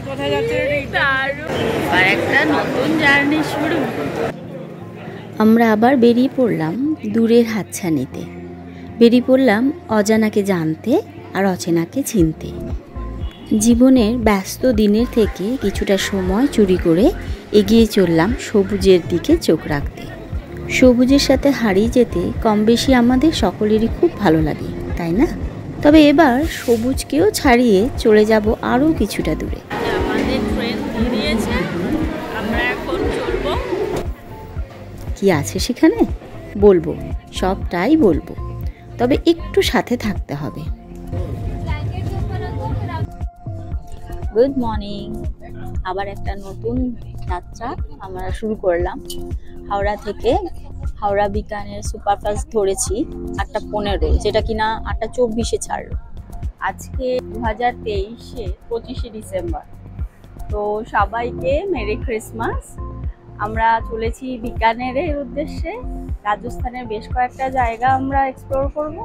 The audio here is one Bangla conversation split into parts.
কোথায় যাচ্ছে আর একটা নতুন জার্নি শুরু। আমরা আবার বেরিয়ে পড়লাম দূরের হাতছানিতে, বেরিয়ে পড়লাম অজানাকে জানতে আর অচেনাকে চিনতে। জীবনের ব্যস্ত দিনের থেকে কিছুটা সময় চুরি করে এগিয়ে চললাম সবুজের দিকে চোখ রাখতে। সবুজের সাথে হারিয়ে যেতে কম বেশি আমাদের সকলেরই খুব ভালো লাগে, তাই না? তবে এবার সবুজকেও ছাড়িয়ে চলে যাব আরও কিছুটা দূরে। আমাদের ট্রেন বেরিয়েছে, আমরা এখন চলবো। কি আছে সেখানে বলবো, সবটাই বলবো, তবে একটু সাথে থাকতে হবে। গুড মর্নিং, আবার একটা নতুন যাত্রা আমরা শুরু করলাম। হাওড়া থেকে হাওড়া বিকানের সুপারফাস্ট ধরেছি 8:15, যেটা কিনা 8:24 ছাড়লো। আজকে 2023 25শে ডিসেম্বর। তো সবাইকে মেরি ক্রিসমাস। আমরা চলেছি বিকানেরের উদ্দেশ্যে। রাজস্থানের বেশ কয়েকটা জায়গা আমরা এক্সপ্লোর করব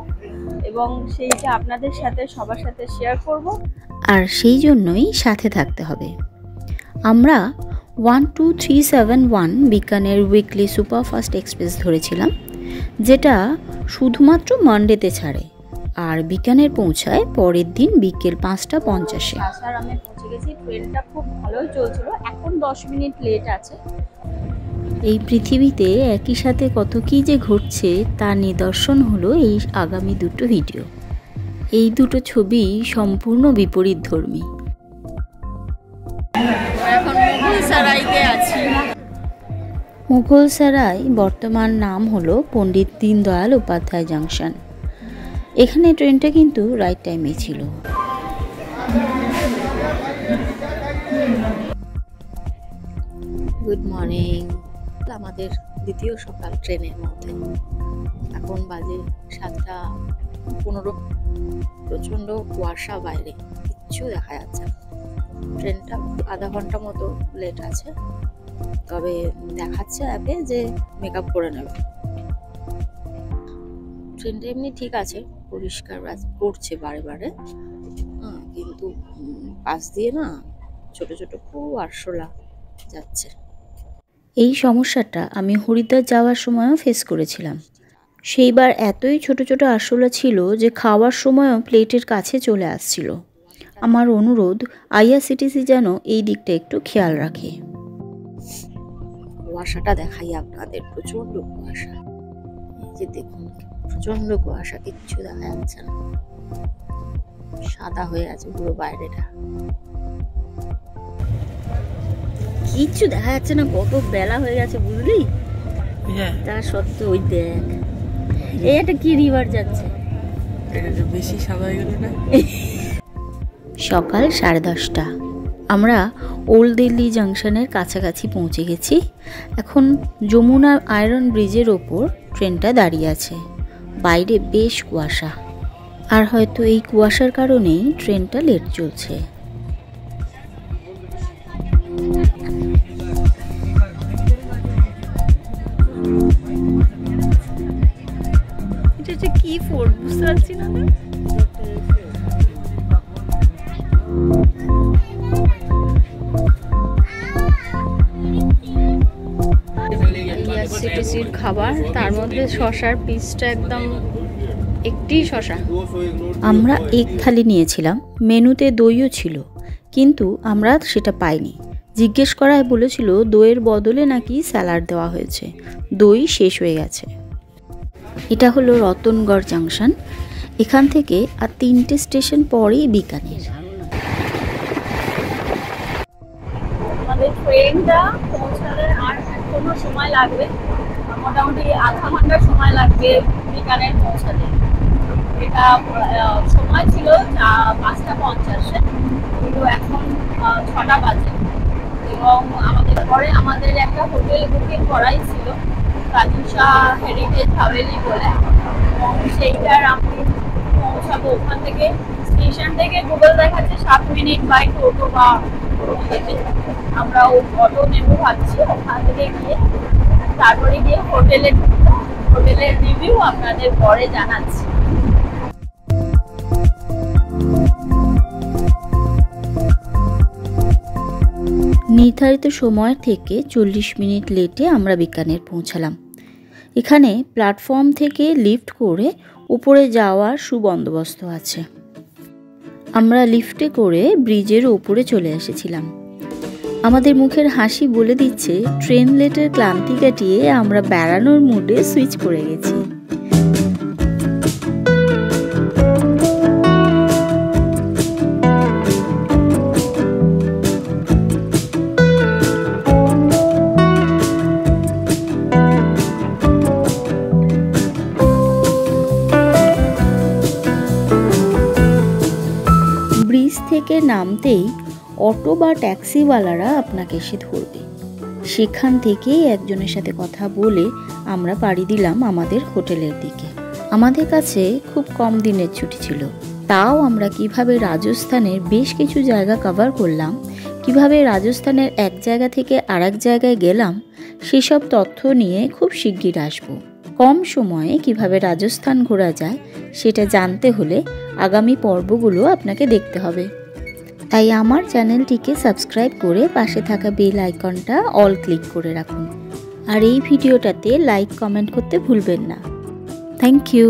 এবং সেইটা আপনাদের সাথে সবার সাথে শেয়ার করব। আর সেই জন্যই সাথে থাকতে হবে। আমরা 12371 বিকানের উইকলি সুপারফাস্ট এক্সপ্রেস ধরেছিলাম, যেটা শুধুমাত্র মানডেতে ছাড়ে আর বিকানের পৌঁছায় পরের দিন বিকেল 5:50। আসারামে পৌঁছে গেছি। ট্রেনটা খুব ভালোই চলছিল, এখন 10 মিনিট লেট আছে। এই পৃথিবীতে একই সাথে কত কী যে ঘটছে তার নিদর্শন হলো এই আগামী দুটো ভিডিও। এই দুটো ছবি সম্পূর্ণ বিপরীতধর্মী। এখন মুঘলসরাইতে আছি। মুঘলসরাই বর্তমান নাম হলো পণ্ডিত দীনদয়াল উপাধ্যায় জাংশন। এখানে ট্রেনটা কিন্তু রাইট টাইমে ছিল। গুড মর্নিং, আমাদের দ্বিতীয় সকাল ট্রেনের মধ্যে। এখন বাজে 7:15। প্রচণ্ড কুয়াশা, বাইরে কিচ্ছু দেখা যাচ্ছে না। ট্রেনটা আধা ঘন্টা মতো লেট আছে, তবে দেখাচ্ছে অ্যাপে যে মেকআপ করে নেবে। ট্রেনটা এমনি ঠিক আছে, পরিষ্কার করছে বারে বারে, কিন্তু পাশ দিয়ে না ছোট ছোট খুব আরশোলা যাচ্ছে। এই সমস্যাটা আমি হরিদ্বার যাওয়ার সময়ও ফেস করেছিলাম। সেইবার এতই ছোট ছোট আরশোলা ছিল যে খাওয়ার সময়ও প্লেটের কাছে চলে আসছিল। আমার অনুরোধ আইআরসিটিসি যেন এই দিকটা একটু খেয়াল রাখে। কুয়াশাটা দেখাই আপনাদের, প্রচণ্ড কুয়াশা। এই যে দেখুন, প্রচণ্ড কুয়াশা, কিচ্ছু দেখা যাচ্ছে না, সাদা হয়ে আছে পুরো বাইরেটা, কিচ্ছু দেখা যাচ্ছে না। কত বেলা হয়ে গেছে বুঝলি? তা সত্ত্বেও ওই দেখ, এই একটা কি রিভার যাচ্ছে, বেশি সাদা হয়ে গেল না। সকাল 10:30। আমরা ওল্ড দিল্লি জাংশনের কাছাকাছি পৌঁছে গেছি। এখন যমুনা আয়রন ব্রিজের ওপর ট্রেনটা দাঁড়িয়ে আছে। বাইরে বেশ কুয়াশা, আর হয়তো এই কুয়াশার কারণেই ট্রেনটা লেট চলছে। এটা কি ফোর্ট বুঝতে পারছি না। আইআরসিটিসির খাবার, তার মধ্যে শশার পিসটা একদম একটি শশা। আমরা এক থালি নিয়েছিলাম, মেনুতে দইও ছিল, কিন্তু আমরা সেটা পাইনি। জিজ্ঞেস করায় বলেছিল দইয়ের বদলে নাকি স্যালাড দেওয়া হয়েছে, দই শেষ হয়ে গেছে। এটা হলো রতনগড় জাংশন। এখান থেকে আর 3টে স্টেশন পরেই বিকানের। আমাদের ট্রেনটা পৌঁছাতে আর কোনো সময় লাগবে, মোটামুটি আধা ঘন্টা সময় লাগবে বিকানের পৌঁছাতে। এটা সময় ছিল 5:50, কিন্তু এখন 6টা বাজে। এবং আমাদের একটা হোটেল বুকিং করাই ছিল, কালিশা হেরিটেজ হাভেলি বলে, এবং সেইটার আমি পৌঁছাবো ওখান থেকে। স্টেশন থেকে গুগল দেখাচ্ছে 7 মিনিট বাই টোটো বা হেঁটে। আমরা অটো নেবো ভাবছি, ওখান থেকে গিয়ে তারপরে গিয়ে হোটেলে ঢুকবো। হোটেলের রিভিউ আপনাদের পরে জানাচ্ছি। নির্ধারিত সময় থেকে 40 মিনিট লেটে আমরা বিকানের পৌঁছালাম। এখানে প্ল্যাটফর্ম থেকে লিফট করে উপরে যাওয়ার সুবন্দোবস্ত আছে। আমরা লিফটে করে ব্রিজের উপরে চলে এসেছিলাম। আমাদের মুখের হাসি বলে দিচ্ছে ট্রেন লেটের ক্লান্তি কাটিয়ে আমরা বেড়ানোর মুডে সুইচ করে গেছি। ব্রিজ থেকে নামতেই অটো বা ট্যাক্সিওয়ালারা আপনাকে এসে ধরবে। সেখান থেকেই একজনের সাথে কথা বলে আমরা পাড়ি দিলাম আমাদের হোটেলের দিকে। আমাদের কাছে খুব কম দিনের ছুটি ছিল, তাও আমরা কিভাবে রাজস্থানের বেশ কিছু জায়গা কভার করলাম, কিভাবে রাজস্থানের এক জায়গা থেকে আরেক জায়গায় গেলাম, সেসব তথ্য নিয়ে খুব শিগগির আসবো। কম সময়ে কিভাবে রাজস্থান ঘোরা যায় সেটা জানতে হলে আগামী পর্বগুলো আপনাকে দেখতে হবে। তাই আমার চ্যানেলটিকে সাবস্ক্রাইব করে পাশে থাকা বেল আইকনটা অল ক্লিক করে রাখুন। আর এই ভিডিওটাতে লাইক কমেন্ট করতে ভুলবেন না। Thank you.